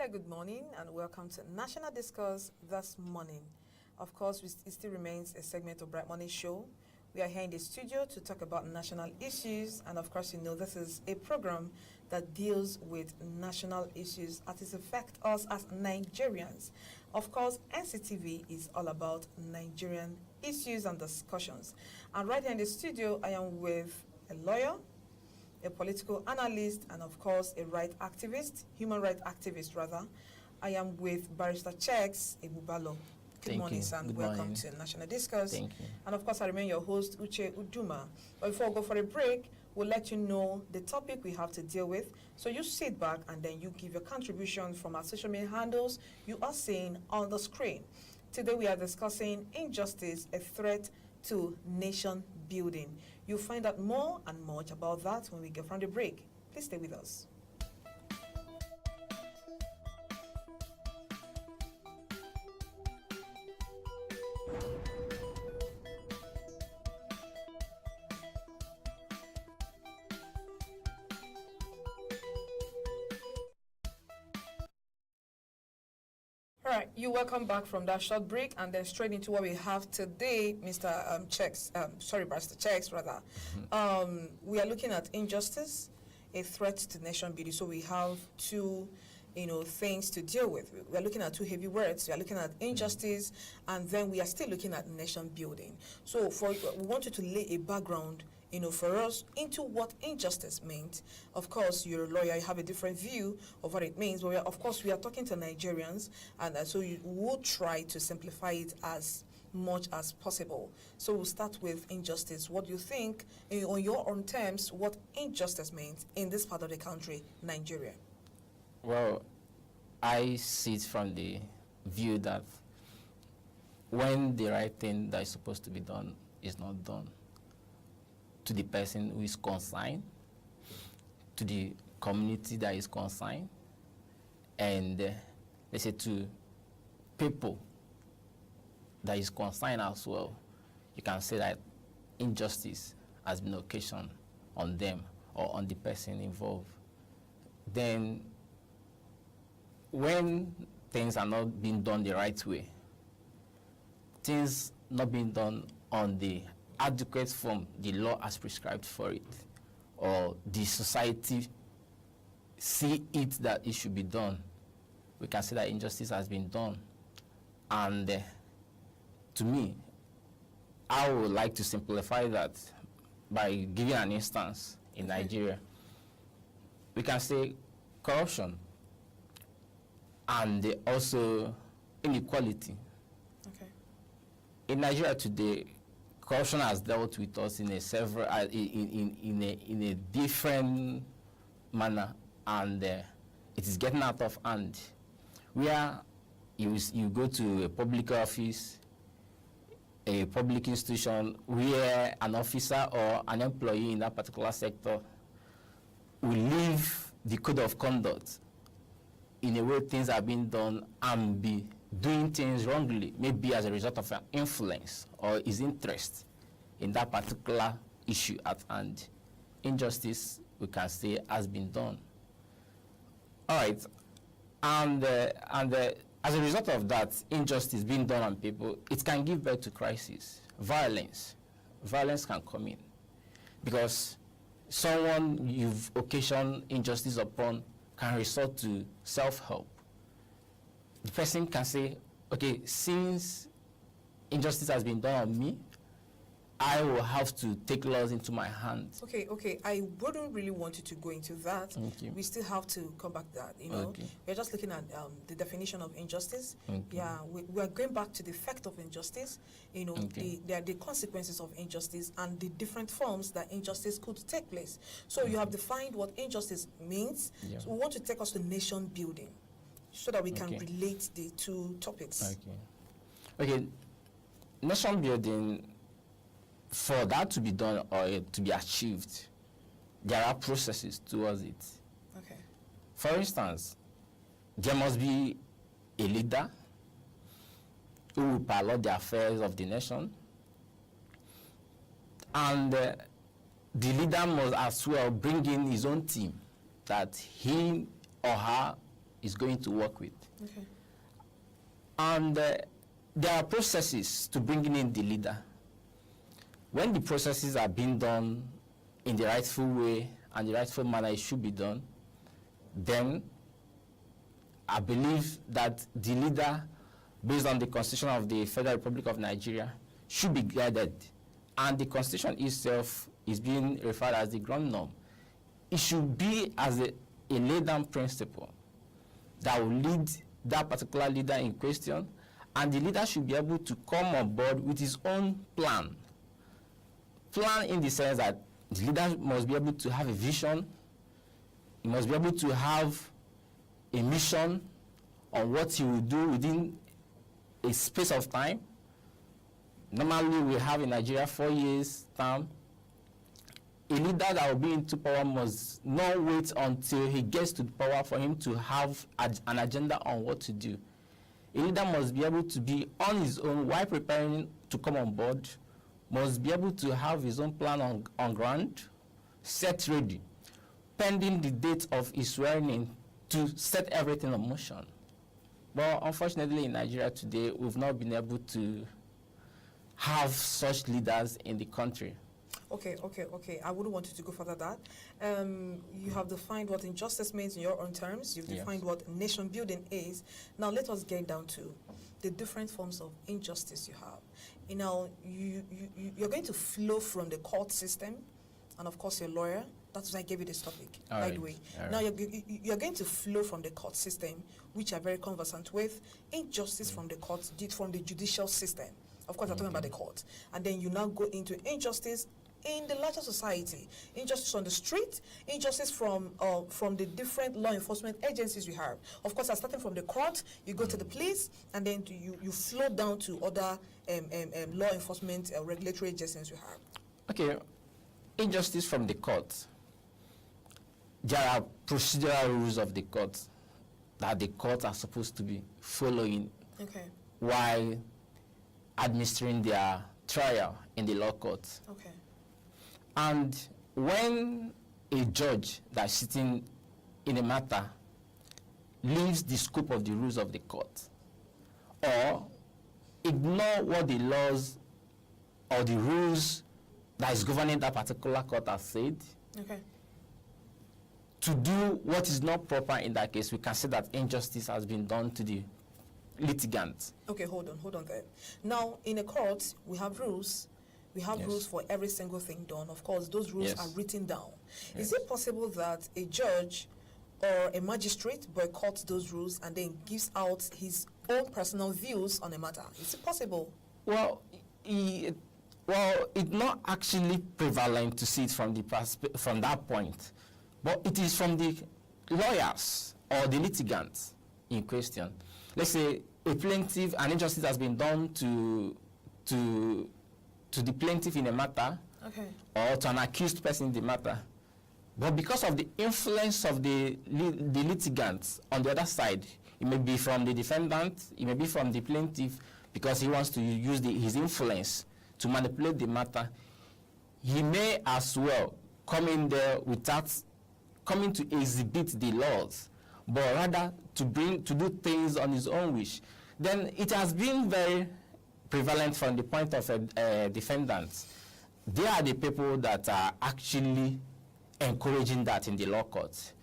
Hello, good morning, and welcome to National Discourse this morning. Of course, it still remains a segment of Bright Morning Show. We are here in the studio to talk about national issues, and of course, you know this is a program that deals with national issues as it affect us as Nigerians. Of course, NCTV is all about Nigerian issues and discussions. And right here in the studio, I am with a lawyer, a political analyst, and of course a human rights activist rather. I am with Barrister Checks Ebubalo. Good morning, sir, and welcome to National Discourse. Thank you. And of course I remain your host, Uche Uduma. But before we go for a break, we'll let you know the topic we have to deal with. So you sit back and then you give your contribution from our social media handles you are seeing on the screen. Today we are discussing injustice, a threat to nation building. You'll find out more and much about that when we get from the break. Please stay with us. All right, you welcome back from that short break, and then straight into what we have today, Mr. Barrister Checks, rather. We are looking at injustice, a threat to nation building. So we have two, things to deal with. We are looking at two heavy words. We are looking at injustice, and then we are still looking at nation building. So we wanted to lay a background for us into what injustice means. Of course, you're a lawyer, you have a different view of what it means, but of course we are talking to Nigerians, and so you will try to simplify it as much as possible. So we'll start with injustice. What do you think, on your own terms, what injustice means in this part of the country, Nigeria? Well, I see it from the view that when the right thing that is supposed to be done is not done, to the person who is consigned, to the community that is consigned, and let's say to people that is consigned as well, you can say that injustice has been occasioned on them or on the person involved. Then when things are not being done the right way, things not being done on the adequate form the law has prescribed for it, or the society see it that it should be done, we can say that injustice has been done. And to me, I would like to simplify that by giving an instance in Nigeria. We can say corruption and also inequality. Okay. In Nigeria today, corruption has dealt with us in a different manner, and it is getting out of hand. Where you go to a public office, a public institution, where an officer or an employee in that particular sector will leave the code of conduct in a way things are being done and be doing things wrongly, maybe as a result of an influence or his interest in that particular issue at hand. Injustice, we can say, has been done. All right, and as a result of that injustice being done on people, it can give birth to crisis, violence. Violence can come in because someone you've occasioned injustice upon can resort to self-help. The person can say, okay, since injustice has been done on me, I will have to take laws into my hands. Okay. I wouldn't really want you to go into that. Okay. We still have to come back to that, Okay. We're just looking at the definition of injustice. Okay. Yeah, we are going back to the effect of injustice, Okay. the consequences of injustice and the different forms that injustice could take place. So you have defined what injustice means. Yeah. So we want to take us to nation building so that we can Okay. relate the two topics. Okay. Nation building, for that to be done or to be achieved, there are processes towards it. Okay. For instance, there must be a leader who will pilot the affairs of the nation, and the leader must as well bring in his own team that he or her is going to work with. Okay. And there are processes to bringing in the leader. When the processes are being done in the rightful way and the rightful manner it should be done, then I believe that the leader, based on the Constitution of the Federal Republic of Nigeria, should be guided. And the Constitution itself is being referred as the ground norm. It should be as a laid-down principle that will lead that particular leader in question, and the leader should be able to come on board with his own plan. Plan in the sense that the leader must be able to have a vision, he must be able to have a mission on what he will do within a space of time. Normally we have in Nigeria 4 years term. A leader that will be into power must not wait until he gets to the power for him to have an agenda on what to do. A leader must be able to be on his own while preparing to come on board, must be able to have his own plan on ground, set ready, pending the date of his swearing in to set everything in motion. But unfortunately in Nigeria today, we've not been able to have such leaders in the country. Okay. I wouldn't want you to go further that. You have defined what injustice means in your own terms. You've defined what nation building is. Now let us get down to the different forms of injustice you have. You know, you're going to flow from the court system, and of course you're a lawyer. That's why I gave you this topic, by the way. Now you're going to flow from the court system, which you're very conversant with, injustice from the court, from the judicial system. Of course, I'm talking about the court. And then you now go into injustice in the larger society, injustice on the street, injustice from the different law enforcement agencies we have. Of course, starting from the court, you go to the police, and then you flow down to other law enforcement regulatory agencies we have. Okay, injustice from the court. There are procedural rules of the court that the courts are supposed to be following while administering their trial in the law courts. Okay. And when a judge that's sitting in a matter leaves the scope of the rules of the court or ignore what the laws or the rules that is governing that particular court has said, to do what is not proper in that case, we can say that injustice has been done to the litigant. Okay, hold on there. Now, in a court, we have rules. We have rules for every single thing done. Of course, those rules are written down. Is it possible that a judge or a magistrate boycotts those rules and then gives out his own personal views on a matter? Is it possible? Well, it's not actually prevalent to see it from that point, but it is from the lawyers or the litigants in question. Let's say a plaintiff, an injustice has been done to the plaintiff in a matter, or to an accused person in the matter. But because of the influence of the litigants on the other side, it may be from the defendant, it may be from the plaintiff, because he wants to use his influence to manipulate the matter, he may as well come in there without coming to exhibit the laws, but rather to do things on his own wish. Then it has been very prevalent from the point of defendants. They are the people that are actually encouraging that in the law courts.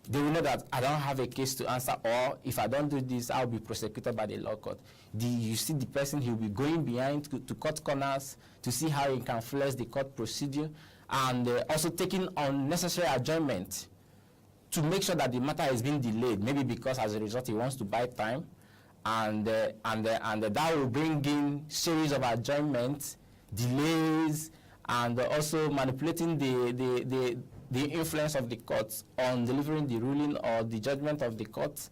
They will know that I don't have a case to answer, or if I don't do this, I'll be prosecuted by the law court. You see the person, he'll be going behind to cut corners to see how he can flex the court procedure, and also taking unnecessary adjournment to make sure that the matter is being delayed, maybe because as a result he wants to buy time, and that will bring in series of adjournments, delays, and also manipulating the influence of the courts on delivering the ruling or the judgment of the courts.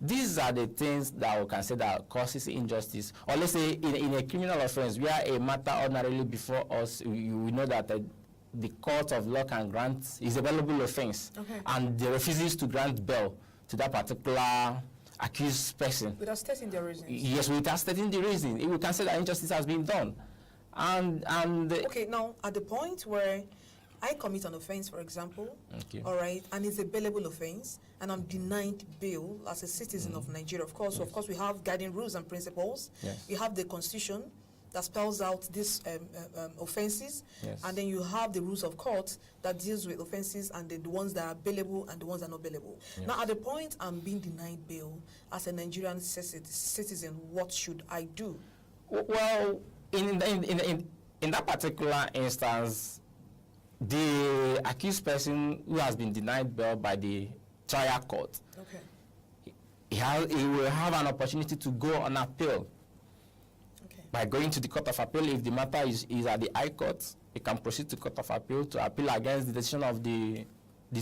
These are the things that we can say that causes injustice. Or let's say in a criminal offense, where a matter ordinarily before us, we know that the court of law can grant is a valuable offense, and they refuses to grant bail to that particular accused person. Without stating the reason. Yes, without stating the reason. We can say that injustice has been done. Okay, now at the point where I commit an offense, for example, Okay. all right, and it's a bailable offense, and I'm denied bail as a citizen of Nigeria. Of course, of course, we have guiding rules and principles. Yes. We have the Constitution that spells out these offenses, Yes. and then you have the rules of court that deals with offenses and the ones that are bailable and the ones that are not bailable. Yes. Now, at the point I'm being denied bail as a Nigerian citizen, what should I do? Well, in that particular instance, the accused person who has been denied bail by the trial court, Okay. he will have an opportunity to go on appeal. Okay. By going to the Court of Appeal. If the matter is at the High Court, he can proceed to Court of Appeal to appeal against the decision of the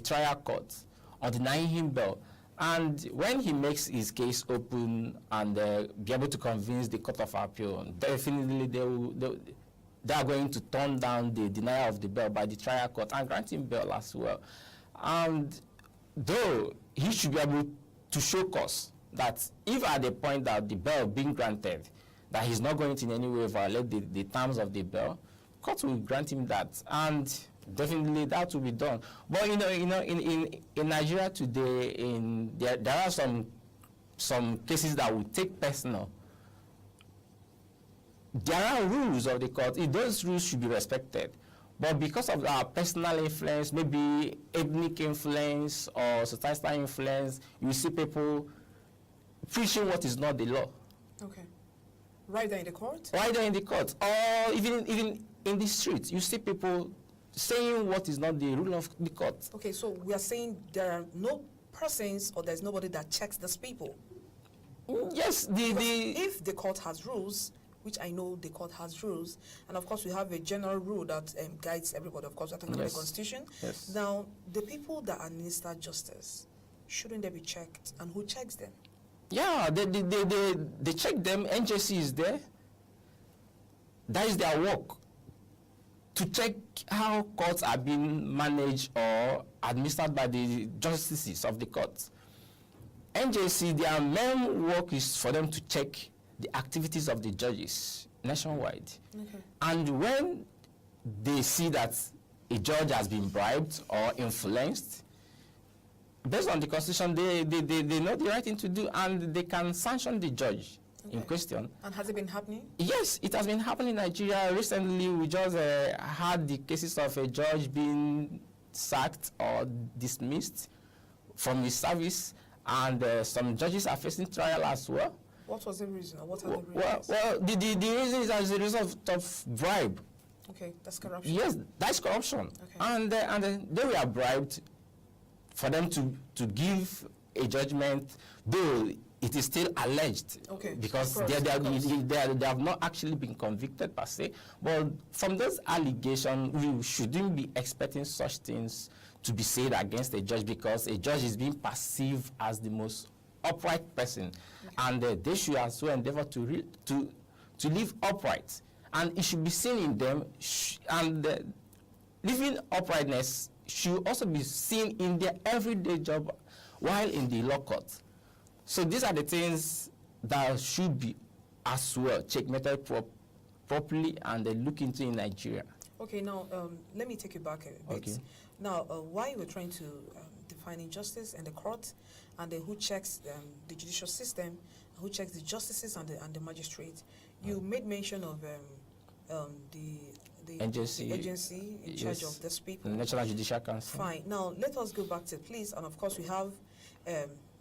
trial court on denying him bail. And when he makes his case open and be able to convince the Court of Appeal, definitely they are going to turn down the denial of the bail by the trial court and grant him bail as well. And though he should be able to show cause that if at the point that the bail being granted, that he's not going to in any way violate the terms of the bail, court will grant him that, and definitely that will be done. But in Nigeria today, there are some cases that will take personal. There are rules of the court. Those rules should be respected. But because of our personal influence, maybe ethnic influence or societal influence, you see people preaching what is not the law. Okay. Right there in the court? Right there in the court. Or even in the streets, you see people saying what is not the rule of the court. Okay, so we are saying there are no persons or there's nobody that checks these people. Yes, if the court has rules, which I know the court has rules, and of course we have a general rule that guides everybody. Of course, we're talking about the Constitution. Yes. Now, the people that administer justice, shouldn't they be checked? And who checks them? Yeah, they check them. NJC is there. That is their work, to check how courts are being managed or administered by the justices of the courts. NJC, their main work is for them to check the activities of the judges nationwide. Okay. And when they see that a judge has been bribed or influenced, based on the Constitution, they know the right thing to do, and they can sanction the judge in question. And has it been happening? Yes, it has been happening in Nigeria. Recently, we just had the cases of a judge being sacked or dismissed from his service, and some judges are facing trial as well. What was the reason? Or what are the reasons? Well, the reason is as a result of bribe. Okay, that's corruption. Yes, that's corruption. Okay. And they were bribed for them to give a judgment, though it is still alleged. Okay. Because they have not actually been convicted per se. But from those allegations, we shouldn't be expecting such things to be said against a judge, because a judge is being perceived as the most upright person. Okay. And they should as well endeavor to live upright. And it should be seen in them, living uprightness should also be seen in their everyday job while in the law court. So these are the things that should be as well checkmated properly and look into in Nigeria. Okay, now let me take you back a bit. Okay. Now, why we're trying to define injustice in the court, and who checks the judicial system, who checks the justices and the magistrate. You made mention of the agency in charge of these people. The National Judicial Council. Fine. Now, let us go back to police, and of course we have,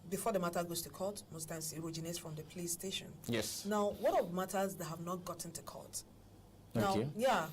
before the matter goes to court, most times it originates from the police station. Yes. Now, what of matters that have not gotten to court? Okay. Now, yeah,